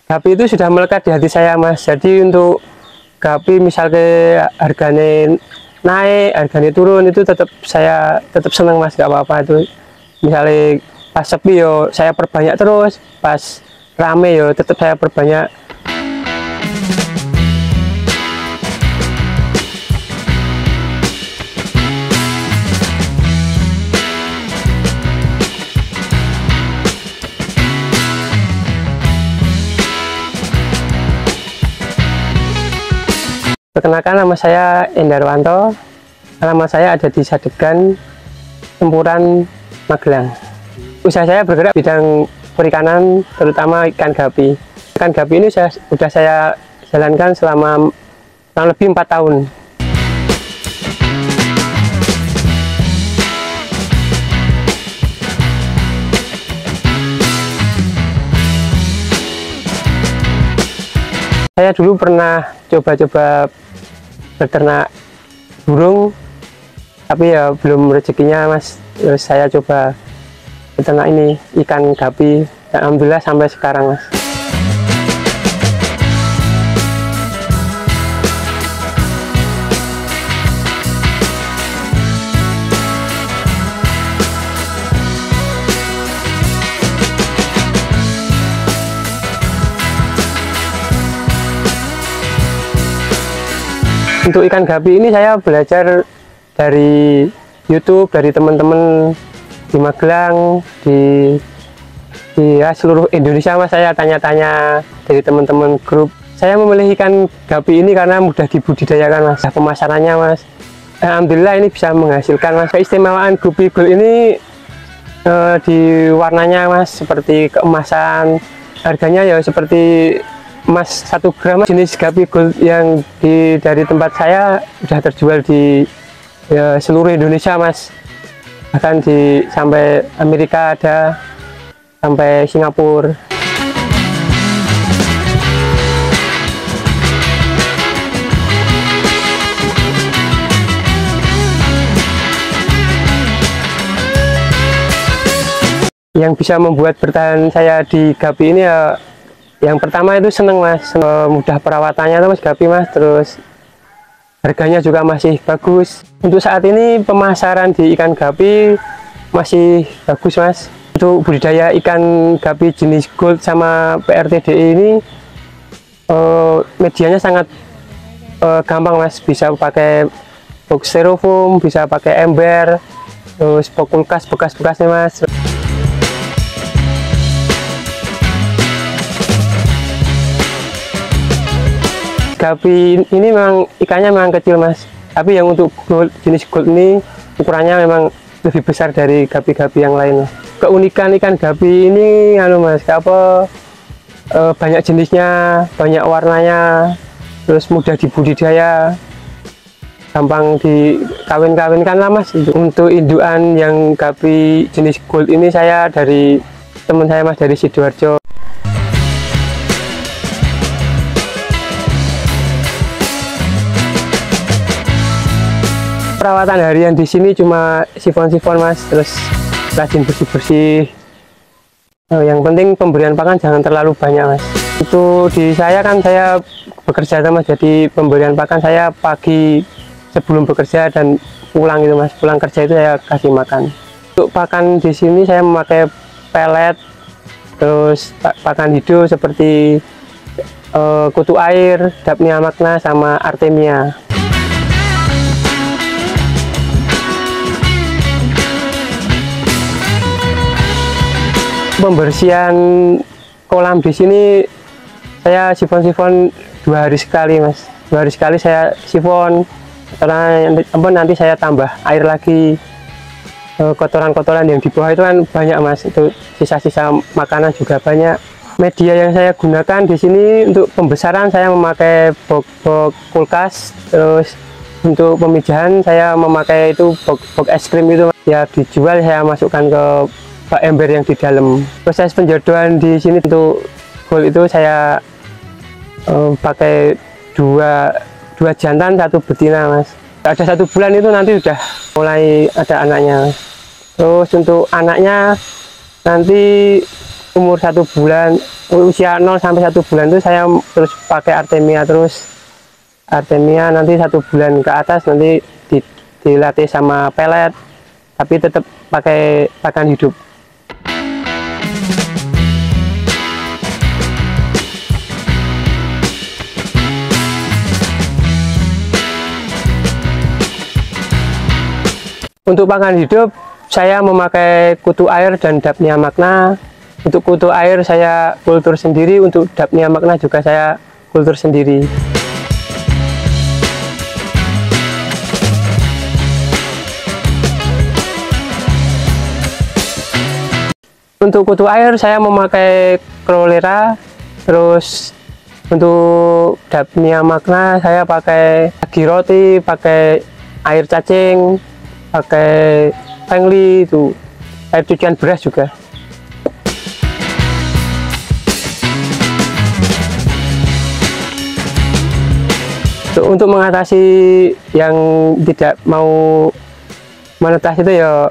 Gapi itu sudah melekat di hati saya, Mas. Jadi untuk gapi misalnya harganya naik, harganya turun, itu saya tetap senang, Mas. Gak apa-apa itu. Misalnya pas sepi yo saya perbanyak terus, pas rame yo tetap saya perbanyak. Perkenalkan, nama saya Endarwanto. Alamat saya ada di Sadegan, Sempuran, Magelang. Usaha saya bergerak bidang perikanan, terutama ikan gapi. Ikan gapi ini sudah saya jalankan selama kurang lebih 4 tahun. Saya dulu pernah coba-coba beternak burung, tapi ya belum rezekinya, Mas. Terus saya coba beternak ini ikan gapi, dan alhamdulillah sampai sekarang, Mas. Untuk ikan gapi ini saya belajar dari YouTube, dari teman-teman di Magelang, di seluruh Indonesia, Mas. Saya tanya-tanya dari teman-teman grup. Saya memilih ikan gapi ini karena mudah dibudidayakan, Mas. Pemasarannya, Mas, alhamdulillah ini bisa menghasilkan, Mas. Keistimewaan Gupi Gold ini di warnanya, Mas, seperti keemasan. Harganya ya seperti emas 1 gram. Jenis Gupi Gold yang dari tempat saya sudah terjual di seluruh Indonesia, Mas. Bahkan sampai Amerika ada, sampai Singapura. Yang bisa membuat bertahan saya di gapi ini ya, yang pertama itu seneng, Mas. Mudah perawatannya tuh, Mas, gapi, Mas. Terus harganya juga masih bagus. Untuk saat ini pemasaran di ikan gapi masih bagus, Mas. Untuk budidaya ikan gapi jenis gold sama PRTDI ini medianya sangat gampang, Mas. Bisa pakai box styrofoam, bisa pakai ember, terus box kulkas bekas-bekasnya, Mas. Gapi ini memang ikannya memang kecil, Mas, tapi yang untuk gold, jenis gold ini ukurannya memang lebih besar dari gapi-gapi yang lain, Mas. Keunikan ikan gapi ini Mas, banyak jenisnya, banyak warnanya, terus mudah dibudidaya, gampang dikawin-kawinkan lah, Mas. Untuk indukan yang gapi jenis gold ini saya dari teman saya, Mas, dari Sidoarjo. Perawatan harian di sini cuma sifon-sifon, Mas, terus rajin bersih-bersih. Yang penting pemberian pakan jangan terlalu banyak, Mas. Itu di saya kan saya bekerja, Mas, jadi pemberian pakan saya pagi sebelum bekerja dan pulang itu, Mas. Pulang kerja itu saya kasih makan. Untuk pakan di sini saya memakai pelet, terus pakan hidup seperti kutu air, Daphnia magna sama Artemia. Pembersihan kolam di sini saya sifon-sifon 2 hari sekali, Mas. 2 hari sekali saya sifon, karena nanti saya tambah air lagi. Kotoran-kotoran yang di bawah itu kan banyak, Mas. Itu sisa-sisa makanan juga banyak. Media yang saya gunakan di sini untuk pembesaran saya memakai box kulkas, terus untuk pemijahan saya memakai itu box es krim itu, ya dijual saya masukkan ke bak ember yang di dalam. Proses penjodohan di sini untuk gold itu saya pakai dua jantan 1 betina, Mas. Ada 1 bulan itu nanti sudah mulai ada anaknya. Terus untuk anaknya nanti umur 1 bulan usia 0 sampai 1 bulan itu saya terus pakai Artemia terus. Artemia nanti 1 bulan ke atas nanti dilatih sama pelet, tapi tetap pakai pakan hidup. Untuk pakan hidup saya memakai kutu air dan Dapnia Magna. Untuk kutu air saya kultur sendiri, untuk Dapnia Magna juga saya kultur sendiri. Untuk kutu air saya memakai Cholera, terus untuk Dapnia Magna saya pakai Giroti, pakai air cacing, pakai Pengli, itu air cucian beras juga. Untuk mengatasi yang tidak mau menetas itu ya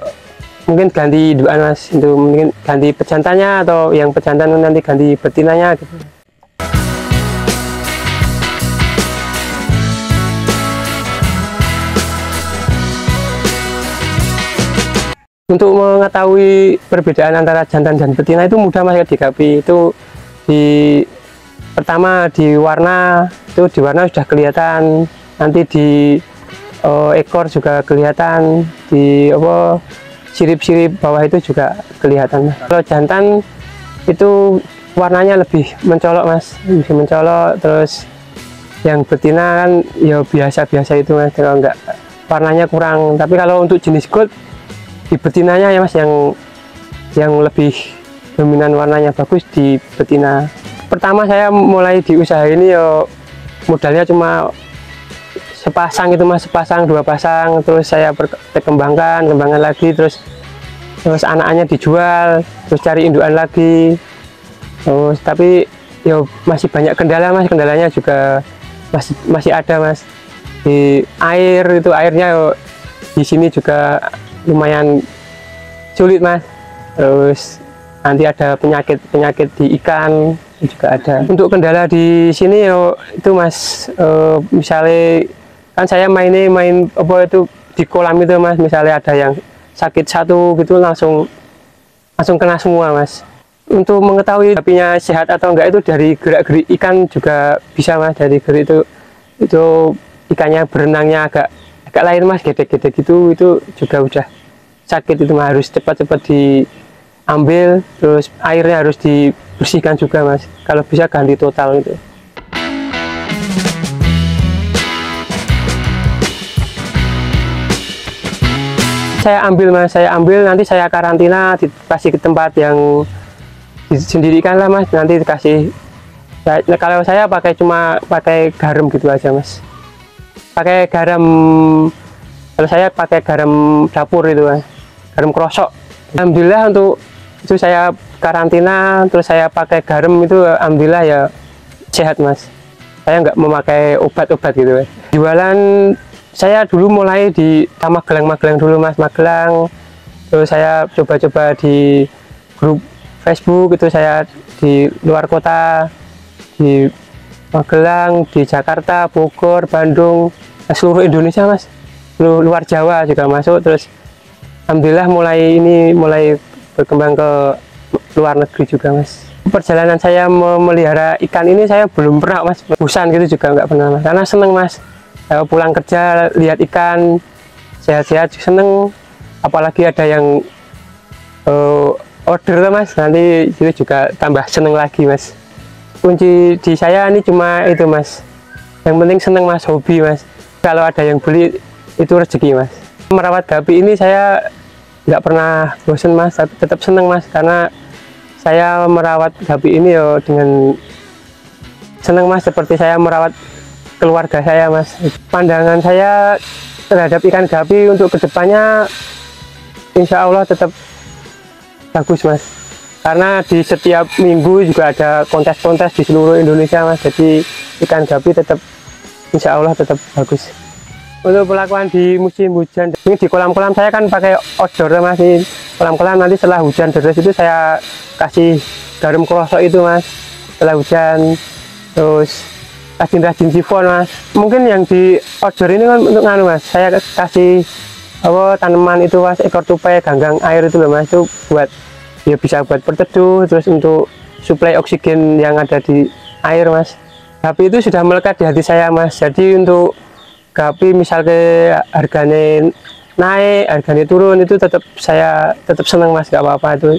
mungkin ganti indukan mas, itu mungkin ganti pejantannya atau yang pejantan nanti ganti betinanya gitu. Untuk mengetahui perbedaan antara jantan dan betina itu mudah mas di Gapi. Itu pertama di warna, itu di warna sudah kelihatan, nanti di ekor juga kelihatan, di sirip-sirip bawah itu juga kelihatan. Kalau jantan itu warnanya lebih mencolok mas, lebih mencolok. Terus yang betina kan ya biasa-biasa itu mas, kalau enggak warnanya kurang. Tapi kalau untuk jenis gold di betinanya ya mas, yang lebih dominan warnanya bagus di betina. Pertama saya mulai di usaha ini ya modalnya cuma sepasang itu mas, sepasang 2 pasang, terus saya kembangkan lagi, terus anak-annya dijual, terus cari indukan lagi. Terus tapi ya masih banyak kendala mas, kendalanya juga masih ada mas. Di air itu, airnya yo, di sini juga lumayan sulit mas. Terus nanti ada penyakit di ikan juga ada. Untuk kendala di sini yo itu mas, misalnya kan saya main itu di kolam itu mas, misalnya ada yang sakit satu gitu langsung kena semua mas. Untuk mengetahui sapinya sehat atau enggak itu dari gerak-gerik ikan juga bisa mas. Dari gerik itu ikannya berenangnya agak lain mas, gede-gede gitu, itu juga udah sakit, itu mas. Harus cepat-cepat diambil, terus airnya harus dibersihkan juga mas, kalau bisa ganti total itu. Saya ambil mas, nanti saya karantina, dikasih ke tempat yang disendirikan lah mas, nanti dikasih. Kalau saya cuma pakai garam gitu aja mas, pakai garam. Kalau saya pakai garam dapur itu mas, garam krosok. Alhamdulillah untuk itu saya karantina, terus saya pakai garam itu, alhamdulillah ya sehat mas. Saya nggak memakai obat-obat gitu mas. Jualan saya dulu mulai di Magelang dulu mas, Magelang. Terus saya coba-coba di grup Facebook itu, saya di luar kota, di Magelang, di Jakarta, Bogor, Bandung, seluruh Indonesia mas, luar Jawa juga masuk. Terus alhamdulillah mulai berkembang ke luar negeri juga mas. Perjalanan saya memelihara ikan ini saya belum pernah mas bosan gitu juga, nggak pernah mas, karena seneng mas. Pulang kerja lihat ikan sehat-sehat seneng, apalagi ada yang order mas, nanti itu juga tambah seneng lagi mas. Kunci di saya ini cuma itu mas, yang penting seneng mas, hobi mas. Kalau ada yang beli itu rezeki mas. Merawat Gapi ini saya nggak pernah bosan mas, tapi tetap seneng mas, karena saya merawat Gapi ini yo dengan seneng mas, seperti saya merawat keluarga saya mas. Pandangan saya terhadap ikan Gapi untuk kedepannya insya Allah tetap bagus mas, karena di setiap minggu juga ada kontes-kontes di seluruh Indonesia mas. Jadi ikan Gapi tetap insya Allah tetap bagus. Untuk pelakuan di musim hujan ini di kolam-kolam saya kan pakai outdoor mas. Kolam-kolam nanti setelah hujan deras itu saya kasih garam krosok itu mas. setelah hujan. Terus rajin-rajin sifon mas. Mungkin yang di order ini kan untuk nganu mas, saya kasih apa tanaman itu mas, ekor tupai ganggang air itu loh mas, itu buat ya bisa buat berteduh, terus untuk suplai oksigen yang ada di air mas. Gapi itu sudah melekat di hati saya mas, jadi untuk gapi misalnya harganya naik, harganya turun, itu saya tetap senang mas, gak apa-apa itu.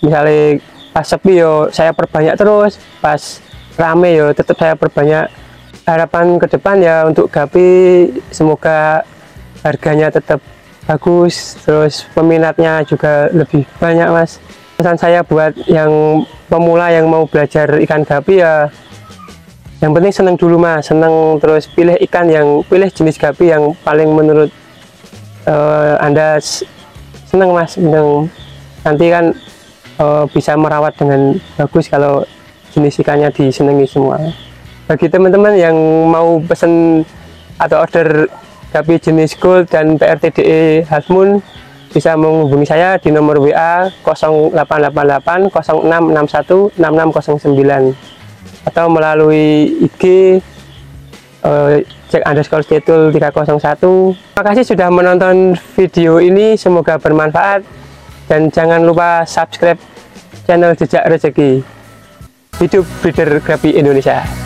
Misalnya pas sepi yo saya perbanyak terus, pas rame yo tetap saya perbanyak. Harapan ke depan ya untuk gapi semoga harganya tetap bagus, terus peminatnya juga lebih banyak mas. Pesan saya buat yang pemula yang mau belajar ikan gapi ya, yang penting seneng dulu mas, seneng, terus pilih jenis gapi yang paling menurut Anda seneng mas, nanti kan bisa merawat dengan bagus kalau jenis ikannya disenangi semua. Bagi teman-teman yang mau pesen atau order gapi jenis gold dan PRTDE Half Moon, bisa menghubungi saya di nomor WA 0888 0661 6609 atau melalui IG Jack_Stetul301. Terima kasih sudah menonton video ini, semoga bermanfaat dan jangan lupa subscribe channel Jejak Rezeki. Hidup Breeder Gapi Indonesia.